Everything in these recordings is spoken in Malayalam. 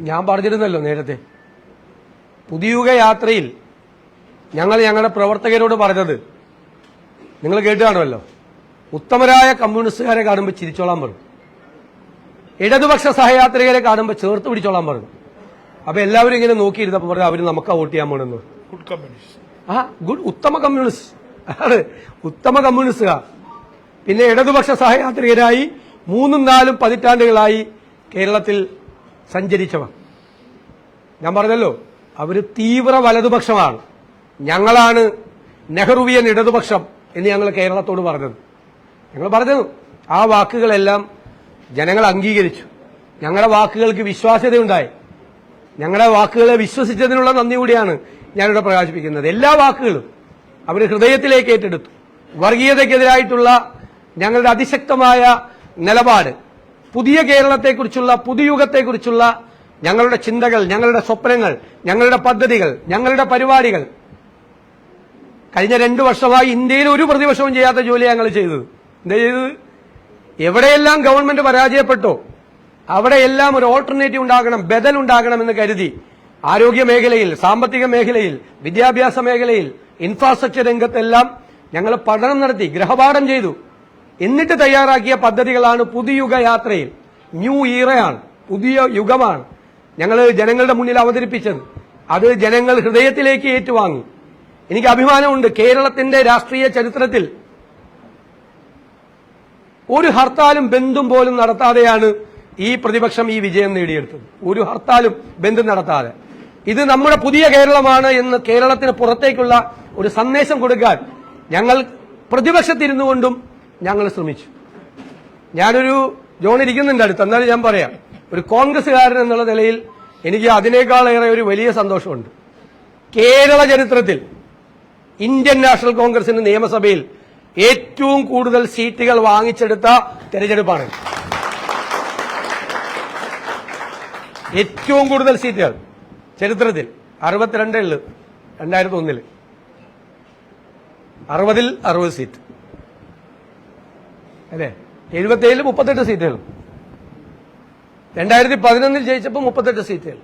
ഞാൻ പറഞ്ഞിരുന്നല്ലോ നേരത്തെ, പുതിയുഗ യാത്രയിൽ ഞങ്ങളുടെ പ്രവർത്തകരോട് പറഞ്ഞത് നിങ്ങൾ കേട്ട് കാണുമല്ലോ. ഉത്തമരായ കമ്മ്യൂണിസ്റ്റുകാരെ കാണുമ്പോൾ ചിരിച്ചോളാൻ പറഞ്ഞു, ഇടതുപക്ഷ സഹയാത്രികരെ കാണുമ്പോൾ ചേർത്ത് പിടിച്ചോളാൻ പറഞ്ഞു. അപ്പൊ എല്ലാവരും ഇങ്ങനെ നോക്കിയിരുന്നപ്പോൾ പറഞ്ഞു അവര് നമുക്ക് വോട്ട് ചെയ്യാൻ പോണെന്ന്. Good communist. ഉത്തമ കമ്മ്യൂണിസ്റ്റ്, അതാണ് ഉത്തമ കമ്മ്യൂണിസ്റ്റുകാർ. പിന്നെ ഇടതുപക്ഷ സഹയാത്രികരായി 3-4 പതിറ്റാണ്ടുകളായി കേരളത്തിൽ സഞ്ചരിച്ചവർ. ഞാൻ പറഞ്ഞല്ലോ, അവര് തീവ്ര വലതുപക്ഷമാണ്. ഞങ്ങളാണ് നെഹ്റുവിയൻ ഇടതുപക്ഷം എന്ന് ഞങ്ങൾ കേരളത്തോട് പറഞ്ഞത്. ഞങ്ങൾ പറഞ്ഞു, ആ വാക്കുകളെല്ലാം ജനങ്ങൾ അംഗീകരിച്ചു. ഞങ്ങളുടെ വാക്കുകൾക്ക് വിശ്വാസ്യതയുണ്ടായി. ഞങ്ങളുടെ വാക്കുകളെ വിശ്വസിച്ചതിനുള്ള നന്ദി കൂടിയാണ് ഞാനിവിടെ പ്രകാശിപ്പിക്കുന്നത്. എല്ലാ വാക്കുകളും അവർ ഹൃദയത്തിലേക്ക് ഏറ്റെടുത്തു. വർഗീയതയ്ക്കെതിരായിട്ടുള്ള ഞങ്ങളുടെ അതിശക്തമായ നിലപാട്, പുതിയ കേരളത്തെക്കുറിച്ചുള്ള, പുതുയുഗത്തെക്കുറിച്ചുള്ള ഞങ്ങളുടെ ചിന്തകൾ, ഞങ്ങളുടെ സ്വപ്നങ്ങൾ, ഞങ്ങളുടെ പദ്ധതികൾ, ഞങ്ങളുടെ പരിപാടികൾ കഴിഞ്ഞ 2 വർഷമായി ഇന്ത്യയിൽ ഒരു പ്രതിപക്ഷവും ചെയ്യാത്ത ജോലിയാണ് ഞങ്ങൾ ചെയ്തത്. എന്താ ചെയ്തത്? എവിടെയെല്ലാം ഗവൺമെന്റ് പരാജയപ്പെട്ടോ അവിടെയെല്ലാം ഒരു ഓൾട്ടർനേറ്റീവ് ഉണ്ടാകണം, ബദൽ ഉണ്ടാകണമെന്ന് കരുതി ആരോഗ്യ മേഖലയിൽ, സാമ്പത്തിക മേഖലയിൽ, വിദ്യാഭ്യാസ മേഖലയിൽ, ഇൻഫ്രാസ്ട്രക്ചർ രംഗത്തെല്ലാം ഞങ്ങൾ പഠനം നടത്തി, ഗൃഹപാഠം ചെയ്തു. എന്നിട്ട് തയ്യാറാക്കിയ പദ്ധതികളാണ് പുതുയുഗ യാത്രയിൽ. ന്യൂ ഈറയാണ്, പുതിയ യുഗമാണ് ഞങ്ങൾ ജനങ്ങളുടെ മുന്നിൽ അവതരിപ്പിച്ചത്. അത് ജനങ്ങൾ ഹൃദയത്തിലേക്ക് ഏറ്റുവാങ്ങി. എനിക്ക് അഭിമാനമുണ്ട്, കേരളത്തിന്റെ രാഷ്ട്രീയ ചരിത്രത്തിൽ ഒരു ഹർത്താലും ബന്ധും പോലും നടത്താതെയാണ് ഈ പ്രതിപക്ഷം ഈ വിജയം നേടിയെടുത്തത്. ഒരു ഹർത്താലും ബന്ധം നടത്താതെ. ഇത് നമ്മുടെ പുതിയ കേരളമാണ് എന്ന് കേരളത്തിന് പുറത്തേക്കുള്ള ഒരു സന്ദേശം കൊടുക്കാൻ ഞങ്ങൾ പ്രതിപക്ഷത്തിരുന്നുകൊണ്ടും ഞങ്ങൾ ശ്രമിച്ചു. ഞാനൊരു ജോൺ ഇരിക്കുന്നുണ്ട് അടുത്ത്, എന്നാലും ഞാൻ പറയാം, ഒരു കോൺഗ്രസുകാരൻ എന്നുള്ള നിലയിൽ എനിക്ക് അതിനേക്കാളേറെ ഒരു വലിയ സന്തോഷമുണ്ട്. കേരള ചരിത്രത്തിൽ ഇന്ത്യൻ നാഷണൽ കോൺഗ്രസിന് നിയമസഭയിൽ ഏറ്റവും കൂടുതൽ സീറ്റുകൾ വാങ്ങിച്ചെടുത്ത തെരഞ്ഞെടുപ്പാണ്. ഏറ്റവും കൂടുതൽ സീറ്റുകൾ ചരിത്രത്തിൽ 62 ഉള്ളു. 2001 60-ൽ 60 സീറ്റ് അല്ലേ? 77-ൽ 38 സീറ്റുകൾ. 2011 ജയിച്ചപ്പോൾ 38 സീറ്റുകൾ.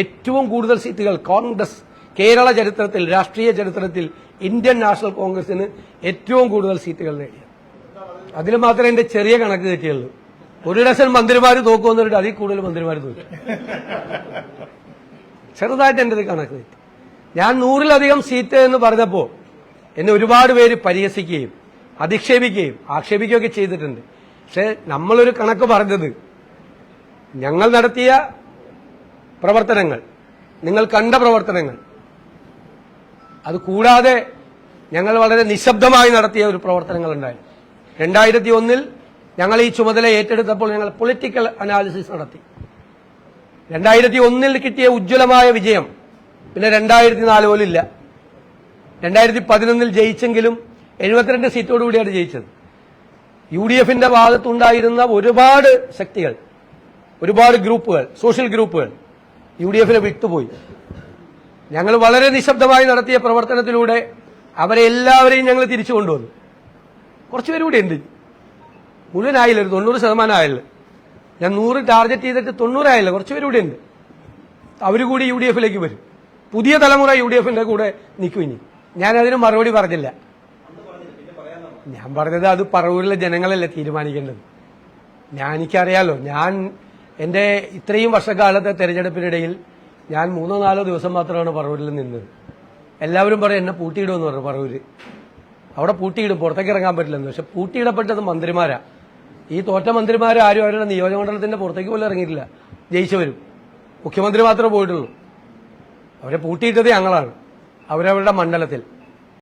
ഏറ്റവും കൂടുതൽ സീറ്റുകൾ കോൺഗ്രസ് കേരള ചരിത്രത്തിൽ, രാഷ്ട്രീയ ചരിത്രത്തിൽ ഇന്ത്യൻ നാഷണൽ കോൺഗ്രസിന് ഏറ്റവും കൂടുതൽ സീറ്റുകൾ നേടിയ. അതിൽ മാത്രമേ എന്റെ ചെറിയ കണക്ക് തെറ്റിയുള്ളൂ. 1 ഡസൻ മന്ത്രിമാർ തോക്കുവന്നിട്ട് അതിൽ കൂടുതൽ മന്ത്രിമാർ തോറ്റു. ചെറുതായിട്ട് എന്റെ കണക്ക് തെറ്റി. ഞാൻ 100-ലധികം സീറ്റ് എന്ന് പറഞ്ഞപ്പോ എന്നെ ഒരുപാട് പേര് പരിഹസിക്കുകയും അധിക്ഷേപിക്കുകയും ആക്ഷേപിക്കുകയൊക്കെ ചെയ്തിട്ടുണ്ട്. പക്ഷെ നമ്മളൊരു കണക്ക് പറഞ്ഞത്, ഞങ്ങൾ നടത്തിയ പ്രവർത്തനങ്ങൾ, നിങ്ങൾ കണ്ട പ്രവർത്തനങ്ങൾ, അത് കൂടാതെ ഞങ്ങൾ വളരെ നിശബ്ദമായി നടത്തിയ ഒരു പ്രവർത്തനങ്ങളുണ്ടായി. 2001 ഞങ്ങൾ ഈ ചുമതല ഏറ്റെടുത്തപ്പോൾ ഞങ്ങൾ പൊളിറ്റിക്കൽ അനാലിസിസ് നടത്തി. 2001 കിട്ടിയ ഉജ്ജ്വലമായ വിജയം പിന്നെ 2004 പോലും ഇല്ല. 2011 ജയിച്ചെങ്കിലും 72 സീറ്റോടുകൂടിയാണ് ജയിച്ചത്. UDFന്റെ ഭാഗത്തുണ്ടായിരുന്ന ഒരുപാട് ശക്തികൾ, ഒരുപാട് ഗ്രൂപ്പുകൾ, സോഷ്യൽ ഗ്രൂപ്പുകൾ UDFനെ വിട്ടുപോയി. ഞങ്ങൾ വളരെ നിശബ്ദമായി നടത്തിയ പ്രവർത്തനത്തിലൂടെ അവരെ എല്ലാവരെയും ഞങ്ങൾ തിരിച്ചു കൊണ്ടുവന്നു. കുറച്ചുപേരും കൂടെ ഉണ്ട്, മുഴുവനായില്ല, ഒരു 90% ആയില്ല. ഞാൻ 100 ടാർഗറ്റ് ചെയ്തിട്ട് 90 ആയില്ല, കുറച്ചുപേരും കൂടെ ഉണ്ട്. അവരുകൂടി UDFലേക്ക് വരും. പുതിയ തലമുറ UDFന്റെ കൂടെ നിൽക്കും. ഇനി ഞാനതിന് മറുപടി പറഞ്ഞില്ല. ഞാൻ പറഞ്ഞത് അത് പറവൂരിലെ ജനങ്ങളല്ലേ തീരുമാനിക്കേണ്ടത്. എനിക്കറിയാലോ, ഞാൻ എന്റെ ഇത്രയും വർഷക്കാലത്തെ തെരഞ്ഞെടുപ്പിനിടയിൽ ഞാൻ 3-4 ദിവസം മാത്രമാണ് പറവൂരിൽ നിന്നത്. എല്ലാവരും പറയും എന്നെ പൂട്ടിയിടുമെന്ന് പറഞ്ഞു. പറവൂര് അവിടെ പൂട്ടിയിടും, പുറത്തേക്ക് ഇറങ്ങാൻ പറ്റില്ലെന്ന്. പക്ഷെ പൂട്ടിയിടപ്പെട്ടത് മന്ത്രിമാരാ. ഈ തോറ്റ മന്ത്രിമാർ ആരും അവരുടെ നിയോജകമണ്ഡലത്തിന്റെ പുറത്തേക്ക് പോലും ഇറങ്ങിയിട്ടില്ല. ജയിച്ചവരും മുഖ്യമന്ത്രി മാത്രമേ പോയിട്ടുള്ളൂ. അവരെ പൂട്ടിയിട്ടത് ഞങ്ങളാണ്, അവരവരുടെ മണ്ഡലത്തിൽ.